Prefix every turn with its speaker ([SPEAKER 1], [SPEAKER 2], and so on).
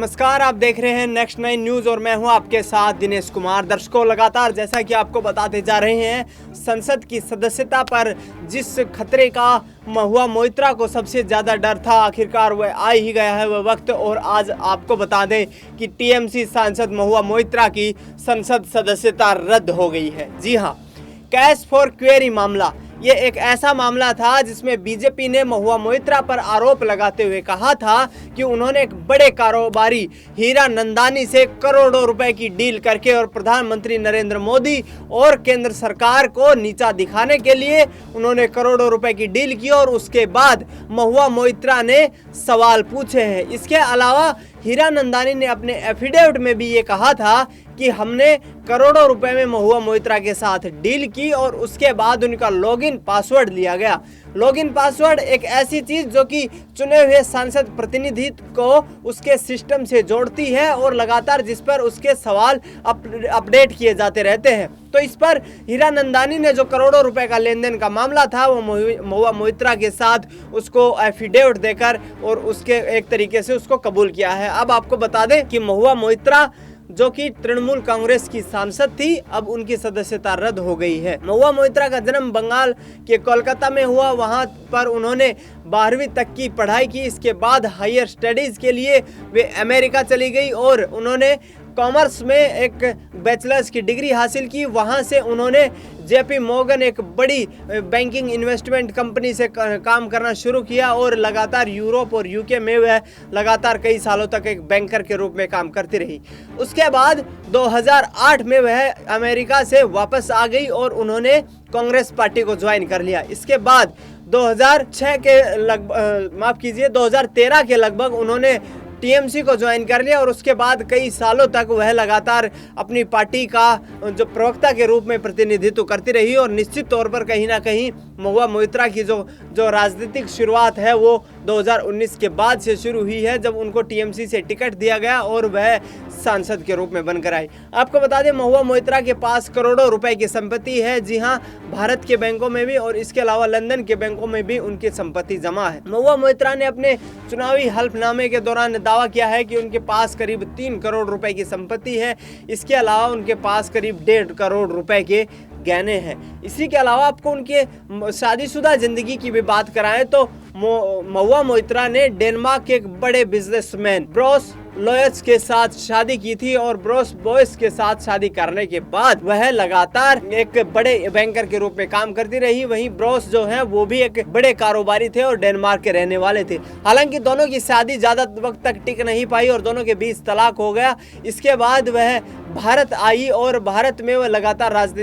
[SPEAKER 1] नमस्कार, आप देख रहे हैं नेक्स्ट 9 न्यूज़ और मैं हूं आपके साथ दिनेश कुमार। दर्शकों, लगातार जैसा कि आपको बताते जा रहे हैं, संसद की सदस्यता पर जिस खतरे का महुआ मोइत्रा को सबसे ज़्यादा डर था, आखिरकार वह आ ही गया है वह वक्त। और आज आपको बता दें कि टीएमसी सांसद महुआ मोइत्रा की संसद सदस्यता रद्द हो गई है। जी हाँ, कैश फॉर क्वेरी मामला, ये एक ऐसा मामला था जिसमें बीजेपी ने महुआ मोइत्रा पर आरोप लगाते हुए कहा था कि उन्होंने एक बड़े कारोबारी हीरानंदानी से करोड़ों रुपए की डील करके और प्रधानमंत्री नरेंद्र मोदी और केंद्र सरकार को नीचा दिखाने के लिए उन्होंने करोड़ों रुपए की डील की। और उसके बाद महुआ मोइत्रा ने सवाल पूछे हैं। इसके अलावा हीरानंदानी ने अपने एफिडेविट में भी ये कहा था कि हमने करोड़ों रुपए में महुआ मोइत्रा के साथ डील की और उसके बाद उनका लॉगिन पासवर्ड लिया गया। लॉगिन पासवर्ड एक ऐसी चीज जो कि चुने हुए सांसद प्रतिनिधित्व को उसके सिस्टम से जोड़ती है और लगातार जिस पर उसके सवाल अपडेट किए जाते रहते हैं। तो इस पर हीरानंदानी ने जो करोड़ों रुपए का लेन देन का मामला था वो महुआ मोइत्रा के साथ उसको एफिडेविट देकर और उसके एक तरीके से उसको कबूल किया है। अब आपको बता दें कि महुआ मोइत्रा जो कि तृणमूल कांग्रेस की सांसद थी, अब उनकी सदस्यता रद्द हो गई है। महुआ मोइत्रा का जन्म बंगाल के कोलकाता में हुआ। वहां पर उन्होंने 12वीं तक की पढ़ाई की। इसके बाद हायर स्टडीज के लिए वे अमेरिका चली गई और उन्होंने कॉमर्स में एक बैचलर्स की डिग्री हासिल की। वहां से उन्होंने जेपी मॉर्गन, एक बड़ी बैंकिंग इन्वेस्टमेंट कंपनी से काम करना शुरू किया और लगातार यूरोप और यूके में वह लगातार कई सालों तक एक बैंकर के रूप में काम करती रही। उसके बाद 2008 में वह अमेरिका से वापस आ गई और उन्होंने कांग्रेस पार्टी को ज्वाइन कर लिया। इसके बाद 2013 के लगभग उन्होंने टीएमसी को ज्वाइन कर लिया और उसके बाद कई सालों तक वह लगातार अपनी पार्टी का जो प्रवक्ता के रूप में प्रतिनिधित्व करती रही। और निश्चित तौर पर कहीं ना कहीं महुआ मोइत्रा की जो राजनीतिक शुरुआत है वो 2019 के बाद से शुरू हुई है, जब उनको टीएमसी से टिकट दिया गया और वह सांसद के रूप में बनकर आई। आपको बता दें, महुआ मोइत्रा के पास करोड़ों रुपए की संपत्ति है। जी हाँ, भारत के बैंकों में भी और इसके अलावा लंदन के बैंकों में भी उनकी संपत्ति जमा है। महुआ मोइत्रा ने अपने चुनावी हल्फनामे के दौरान दावा किया है कि उनके पास करीब 3 करोड़ रुपए की संपत्ति है। इसके अलावा उनके पास करीब 1.5 करोड़ रुपए के गहने हैं। इसी के अलावा आपको उनके शादीशुदा जिंदगी की भी बात कराएं तो महुआ मोइत्रा ने डेनमार्क के एक बड़े बिजनेसमैन ब्रोस लॉयर्स के साथ शादी की थी और ब्रोस बॉयस के साथ शादी करने के बाद वह लगातार एक बड़े बैंकर के रूप में काम करती रही। वहीं ब्रोस जो है वो भी एक बड़े कारोबारी थे और डेनमार्क के रहने वाले थे। हालांकि दोनों की शादी ज्यादा वक्त तक टिक नहीं पाई और दोनों के बीच तलाक हो गया। इसके बाद वह भारत आई और भारत में वह लगातार राजनीति